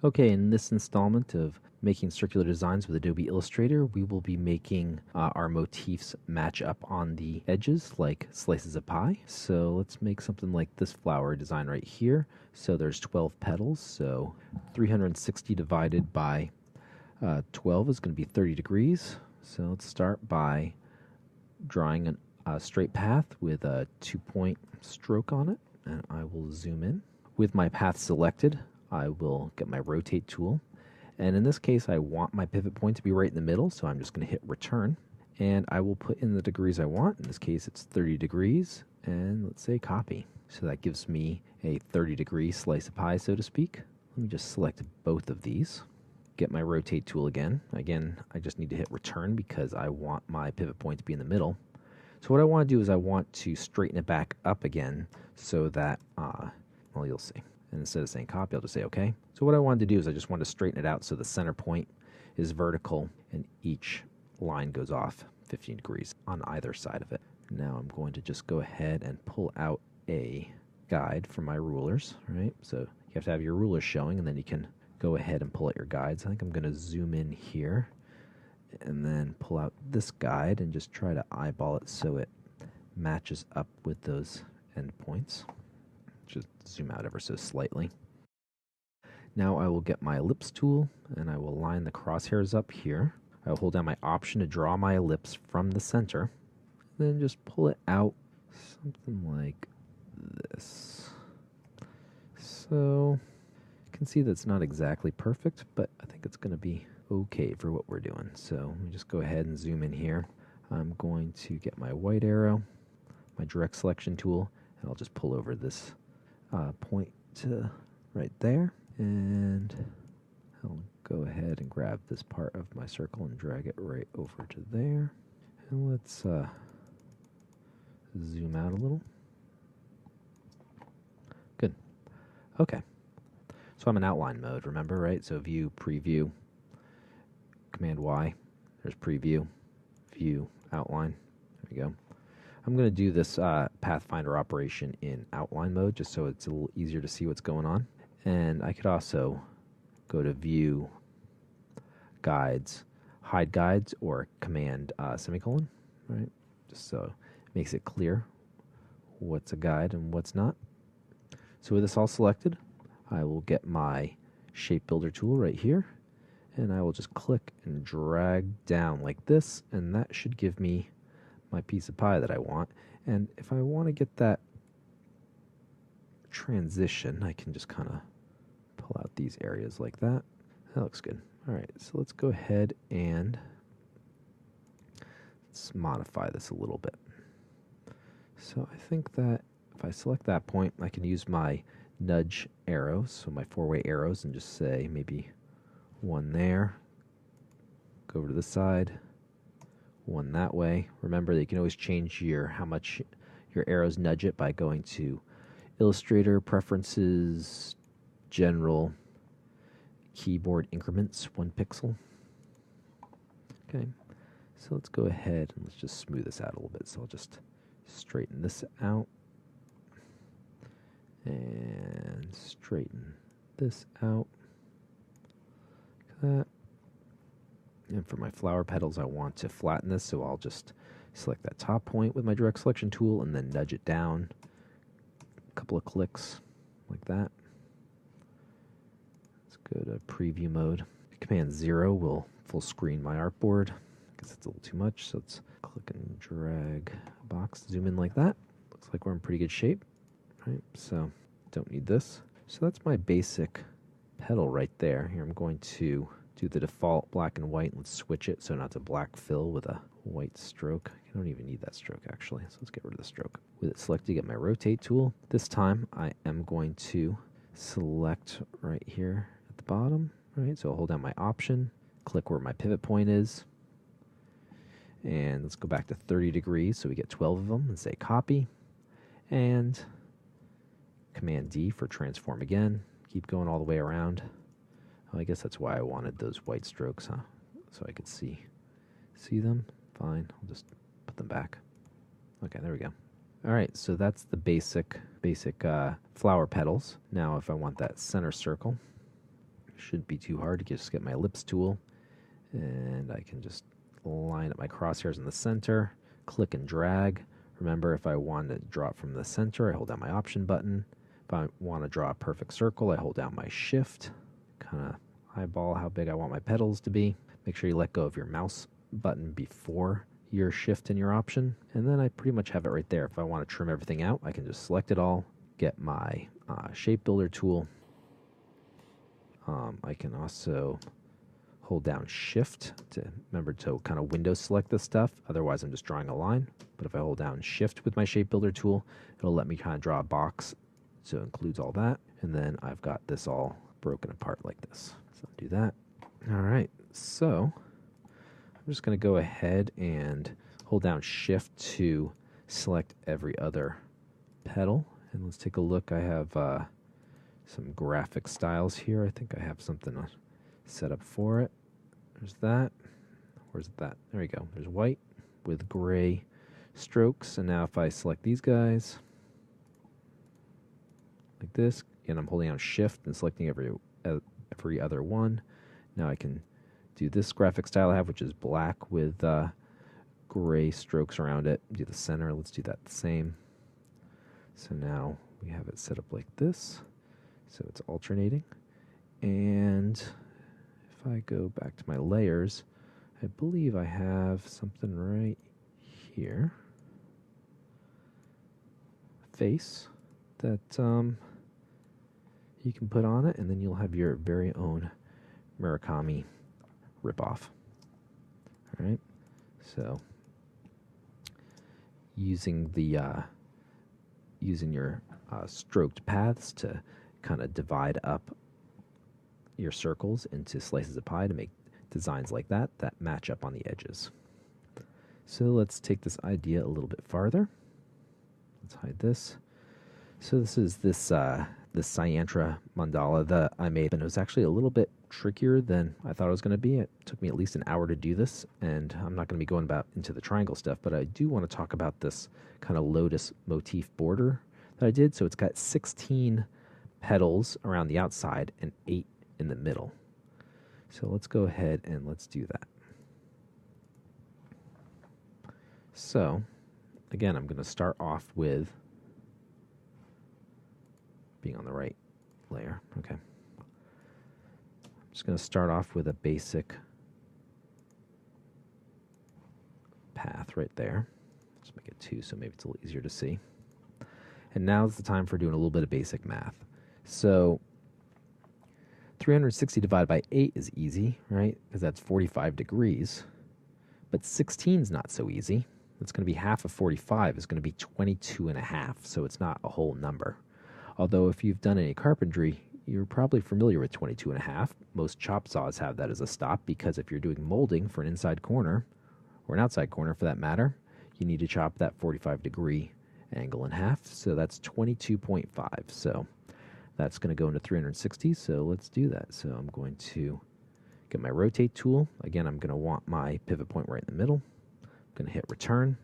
Okay, in this installment of making circular designs with Adobe Illustrator, we will be making our motifs match up on the edges like slices of pie. So let's make something like this flower design right here. So there's 12 petals, so 360 divided by 12 is going to be 30 degrees. So let's start by drawing a straight path with a 2-point stroke on it, and I will zoom in. With my path selected, I will get my rotate tool, and in this case I want my pivot point to be right in the middle, so I'm just going to hit return, and I will put in the degrees I want. In this case it's 30 degrees, and let's say copy. So that gives me a 30-degree slice of pie, so to speak. Let me just select both of these, get my rotate tool again. I just need to hit return because I want my pivot point to be in the middle. So what I want to do is I want to straighten it back up again so that, well, you'll see. And instead of saying copy, I'll just say OK. So what I wanted to do is I just wanted to straighten it out so the center point is vertical and each line goes off 15 degrees on either side of it. Now I'm going to just go ahead and pull out a guide for my rulers, right? So you have to have your rulers showing, and then you can go ahead and pull out your guides. I think I'm going to zoom in here and then pull out this guide and just try to eyeball it so it matches up with those endpoints. Just zoom out ever so slightly. Now I will get my ellipse tool and I will line the crosshairs up here. I will hold down my option to draw my ellipse from the center, then just pull it out something like this. So you can see that's not exactly perfect, but I think it's going to be okay for what we're doing. So let me just go ahead and zoom in here. I'm going to get my white arrow, my direct selection tool, and I'll just pull over this point to right there, and I'll go ahead and grab this part of my circle and drag it right over to there. And let's zoom out a little. Good. Okay. So I'm in outline mode, remember, right? So view, preview, Command Y, there's preview, view, outline. There we go. I'm going to do this Pathfinder operation in outline mode just so it's a little easier to see what's going on. And I could also go to view, guides, hide guides, or command semicolon, right? Just so it makes it clear what's a guide and what's not. So with this all selected, I will get my shape builder tool right here, and I will just click and drag down like this, and that should give me my piece of pie that I want. And if I want to get that transition, I can just kind of pull out these areas like that. That looks good. All right, so let's go ahead and let's modify this a little bit. So I think that if I select that point, I can use my nudge arrows, so my 4-way arrows, and just say maybe one there, go over to this side, one that way. Remember that you can always change how much your arrows nudge it by going to Illustrator, Preferences, General, Keyboard Increments, 1 pixel. Okay, so let's go ahead and let's just smooth this out a little bit. So I'll just straighten this out and straighten this out. Like that. And for my flower petals, I want to flatten this, so I'll just select that top point with my direct selection tool and then nudge it down a couple of clicks like that. Let's go to preview mode. Command 0 will full screen my artboard. I guess it's a little too much, so let's click and drag a box, zoom in like that. Looks like we're in pretty good shape, right? So don't need this. So that's my basic petal right there. Here I'm going to do the default black and white. Let's switch it so not to black fill with a white stroke. I don't even need that stroke actually, so let's get rid of the stroke. With it selected, get my rotate tool. This time I am going to select right here at the bottom, right? So I'll hold down my option, click where my pivot point is, and let's go back to 30 degrees so we get 12 of them, and say copy, and Command D for transform again. Keep going all the way around. Oh, I guess that's why I wanted those white strokes, huh? So I could see them. Fine, I'll just put them back. Okay, there we go. All right, so that's the basic flower petals. Now if I want that center circle, Shouldn't be too hard to just get my ellipse tool, and I can just line up my crosshairs in the center, click and drag. Remember, if I want to draw it from the center, I hold down my Option button. If I want to draw a perfect circle, I hold down my Shift, kind of eyeball how big I want my petals to be. Make sure you let go of your mouse button before your Shift and your Option, and then I pretty much have it right there. If I want to trim everything out, I can just select it all, get my shape builder tool. I can also hold down Shift to remember to kind of window select this stuff. Otherwise, I'm just drawing a line. But if I hold down Shift with my shape builder tool, it'll let me kind of draw a box. So it includes all that. And then I've got this all broken apart like this. So I'll do that. All right. So I'm just going to go ahead and hold down Shift to select every other petal. And let's take a look. I have some graphic styles here. I think I have something set up for it. There's that. Where's that? There we go. There's white with gray strokes. And now if I select these guys like this, and I'm holding down Shift and selecting every other one. Now I can do this graphic style I have, which is black with gray strokes around it. Do the center. Let's do that the same. So now we have it set up like this. So it's alternating. And if I go back to my layers, I believe I have something right here. Face that you can put on it, and then you'll have your very own Murakami ripoff. All right. So using your stroked paths to kind of divide up your circles into slices of pie to make designs like that match up on the edges. So let's take this idea a little bit farther. Let's hide this. So this is this Cyantra mandala that I made, and it was actually a little bit trickier than I thought it was going to be. It took me at least an hour to do this, and I'm not going to be going into the triangle stuff, but I do want to talk about this kind of lotus motif border that I did. So it's got 16 petals around the outside and 8 in the middle. So let's go ahead and let's do that. So again, I'm going to start off with being on the right layer. Okay. I'm just going to start off with a basic path right there. Let's make it 2 so maybe it's a little easier to see. And now's the time for doing a little bit of basic math. So 360 divided by 8 is easy, right? Because that's 45 degrees. But 16 is not so easy. It's going to be half of 45 is going to be 22 and a half, so it's not a whole number. Although if you've done any carpentry, you're probably familiar with 22 and a half. Most chop saws have that as a stop, because if you're doing molding for an inside corner, or an outside corner for that matter, you need to chop that 45 degree angle in half. So that's 22.5. So that's going to go into 360. So let's do that. So I'm going to get my rotate tool. Again, I'm going to want my pivot point right in the middle. I'm going to hit return.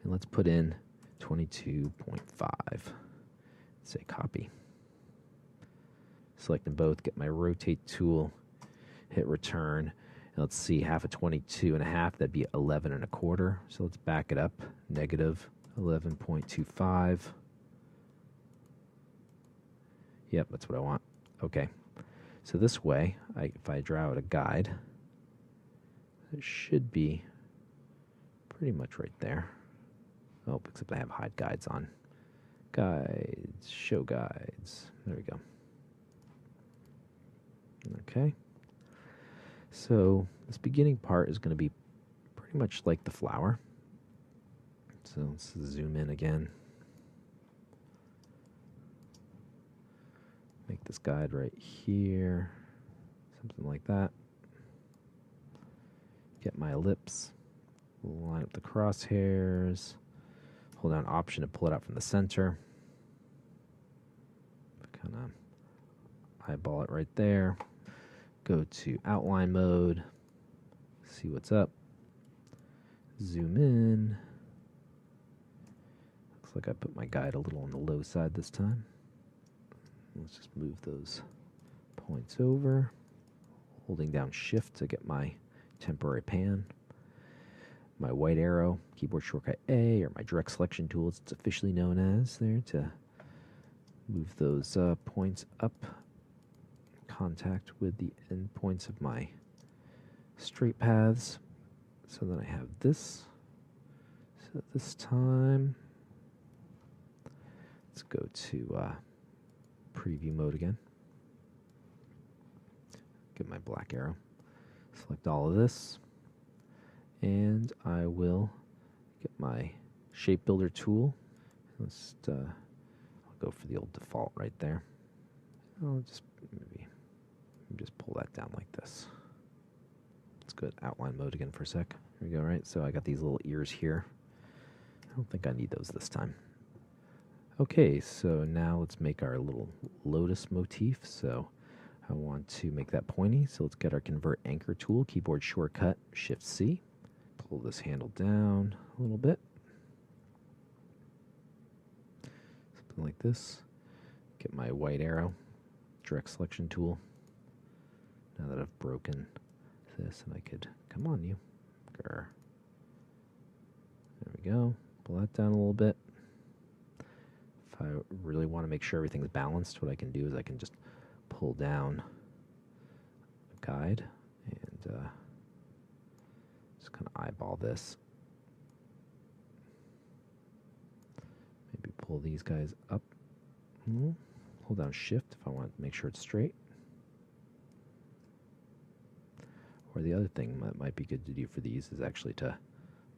And let's put in 22.5. Say copy. Select them both, get my rotate tool, hit return. And let's see, half of 22 and a half, that'd be 11 and a quarter. So let's back it up, negative 11.25. Yep, that's what I want. Okay. So this way, if I draw out a guide, it should be pretty much right there. Oh, except I have hide guides on. Guides, show guides. There we go. Okay. So this beginning part is going to be pretty much like the flower. So let's zoom in again. Make this guide right here. Something like that. Get my ellipse. Line up the crosshairs. Hold down Option to pull it out from the center. Kind of eyeball it right there. Go to outline mode. See what's up. Zoom in. Looks like I put my guide a little on the low side this time. Let's just move those points over, holding down Shift to get my temporary pan. My white arrow, keyboard shortcut A, or my direct selection tool, as it's officially known as, there to move those points up, contact with the end points of my straight paths. So then I have this. So this time, let's go to preview mode again. Get my black arrow. Select all of this. And I will get my shape builder tool. I'll go for the old default right there. I'll just maybe just pull that down like this. Let's go to outline mode again for a sec. There we go, right? So I got these little ears here. I don't think I need those this time. Okay, so now let's make our little lotus motif. So I want to make that pointy. So let's get our convert anchor tool, keyboard shortcut, Shift C. Pull this handle down a little bit. Something like this. Get my white arrow, direct selection tool. Now that I've broken this, and I could, come on you. Grr. There we go. Pull that down a little bit. If I really want to make sure everything's balanced, what I can do is I can just pull down a guide and just kind of eyeball this. Maybe pull these guys up. Hold down Shift if I want to make sure it's straight. Or the other thing that might be good to do for these is actually to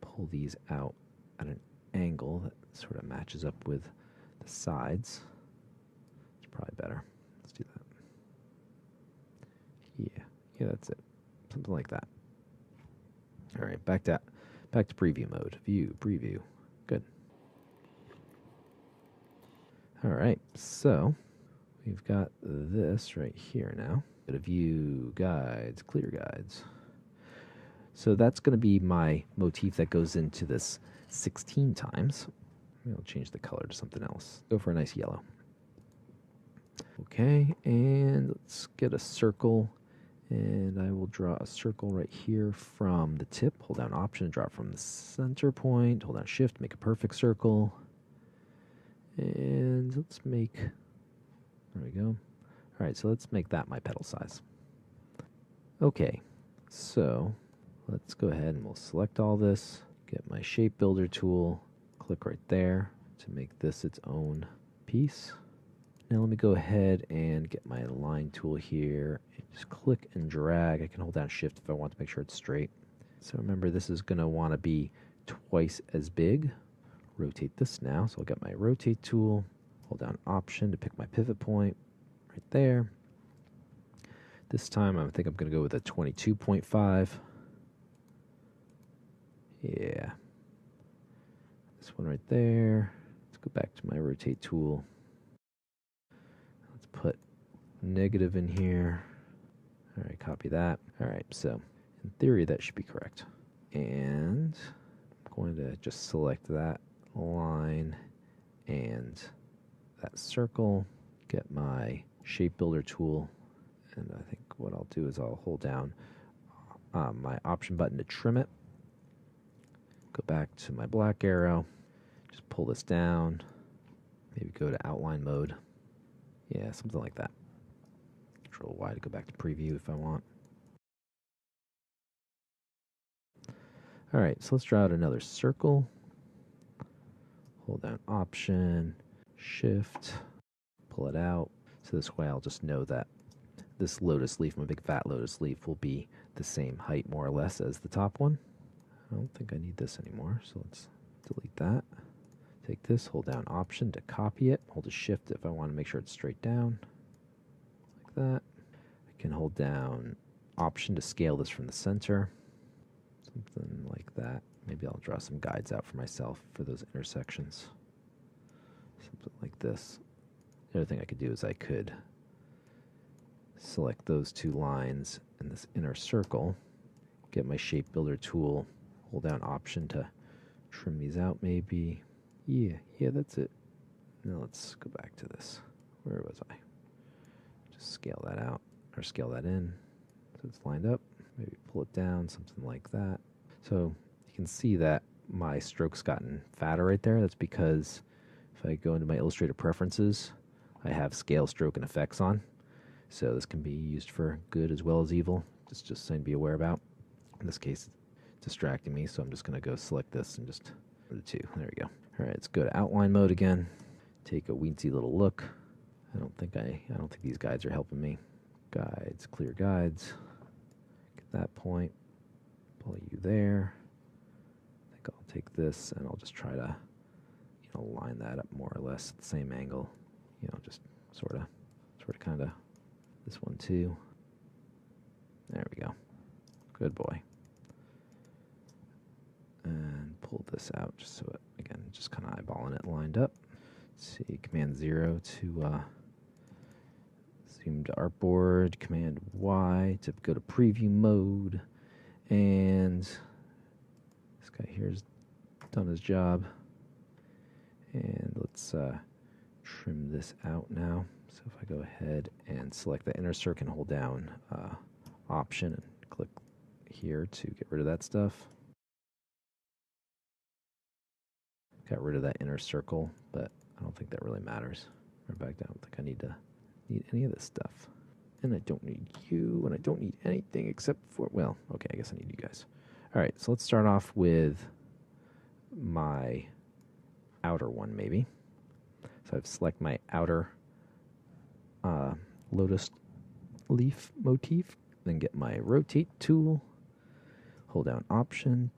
pull these out at an angle that sort of matches up with the sides. It's probably better. Let's do that. Yeah, that's it. Something like that. All right, back to preview mode. View, preview. Good. All right, so we've got this right here now. Go to view, guides, clear guides. So that's going to be my motif that goes into this 16 times. Maybe I'll change the color to something else. Go for a nice yellow. Okay, and let's get a circle. And I will draw a circle right here from the tip. Hold down Option, draw it from the center point. Hold down Shift, make a perfect circle. And let's make, there we go. All right, so let's make that my petal size. Okay, so let's go ahead and we'll select all this, get my shape builder tool, click right there to make this its own piece. Now let me go ahead and get my line tool here and just click and drag. I can hold down Shift if I want to make sure it's straight. So remember, this is going to want to be twice as big. Rotate this now. So I'll get my rotate tool, hold down Option to pick my pivot point right there. This time I think I'm going to go with a 22.5. Yeah. This one right there. Let's go back to my rotate tool. Let's put negative in here. All right, copy that. All right, so in theory that should be correct. And I'm going to just select that line and that circle, get my shape builder tool, and I think what I'll do is I'll hold down my Option button to trim it. Go back to my black arrow, just pull this down, maybe go to outline mode. Yeah, something like that. Control Y to go back to preview if I want. All right, so let's draw out another circle. Hold down Option, Shift, pull it out. So this way I'll just know that this lotus leaf, my big fat lotus leaf, will be the same height more or less as the top one. I don't think I need this anymore, so let's delete that. Take this, hold down Option to copy it, hold a Shift if I want to make sure it's straight down, like that. I can hold down Option to scale this from the center, something like that. Maybe I'll draw some guides out for myself for those intersections, something like this. The other thing I could do is I could select those two lines in this inner circle, get my shape builder tool, hold down Option to trim these out maybe. Yeah, that's it. Now let's go back to this. Where was I? Just scale that out. or scale that in so it's lined up. Maybe pull it down, something like that. So you can see that my stroke's gotten fatter right there. That's because if I go into my Illustrator preferences, I have scale, stroke, and effects on. So this can be used for good as well as evil. Just something to be aware about. In this case, it's distracting me, so I'm just going to go select this and just the two. There we go. All right, let's go to outline mode again. Take a weensy little look. I don't think these guides are helping me. Guides, clear guides. Get that point. Pull you there. I think I'll take this and I'll just try to, line that up more or less at the same angle. Just sort of, kind of. This one too. There we go. Good boy. And pull this out just so it, again, just kind of eyeballing it lined up. Let's see, Command 0 to zoom to artboard, Command Y to go to preview mode, and this guy here has done his job. And let's trim this out now. So if I go ahead and select the inner circle and hold down Option and click here to get rid of that stuff. Got rid of that inner circle, but I don't think that really matters. Right back down. I don't think I need any of this stuff. And I don't need you, and I don't need anything except for, well, okay, I guess I need you guys. All right, so let's start off with my outer one, maybe. So I've select my outer lotus leaf motif, then get my rotate tool, hold down Option,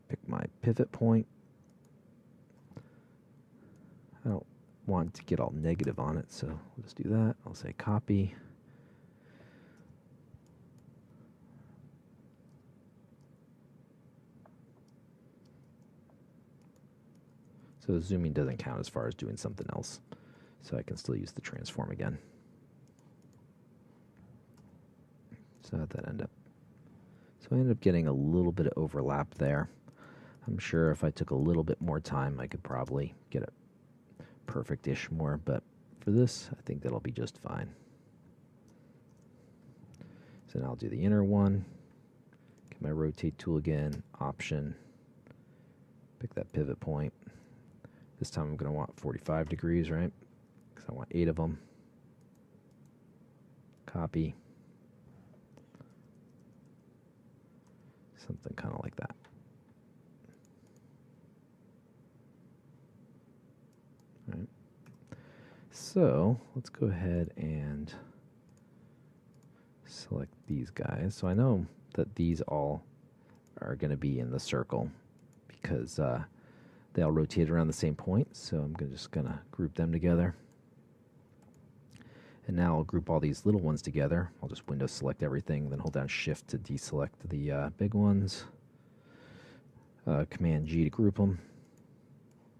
pick my pivot point. I don't want to get all negative on it, so we'll just do that. I'll say copy. So zooming doesn't count as far as doing something else, so I can still use the transform again. So how'd that end up? So I ended up getting a little bit of overlap there. I'm sure if I took a little bit more time, I could probably get it perfect-ish more, but for this, I think that'll be just fine. So now I'll do the inner one, get my rotate tool again, Option, pick that pivot point. This time I'm going to want 45 degrees, right? Because I want 8 of them. Copy. Something kind of like that. All right. So let's go ahead and select these guys. So I know that these all are going to be in the circle because they all rotate around the same point. So I'm just going to group them together. And now I'll group all these little ones together. I'll just window select everything, then hold down Shift to deselect the big ones. Command G to group them.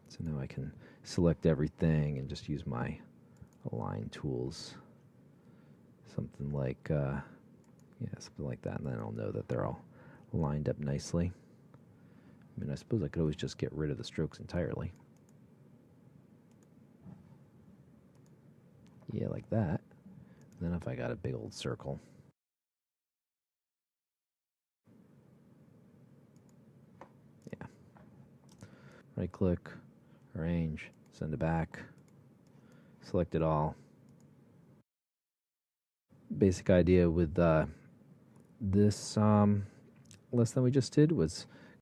So now I can select everything and just use my align tools. Something like, something like that. And then I'll know that they're all lined up nicely. I mean, I suppose I could always just get rid of the strokes entirely. Yeah, like that. And then if I got a big old circle. Yeah. Right click, arrange, send it back, select it all. Basic idea with this list that we just did was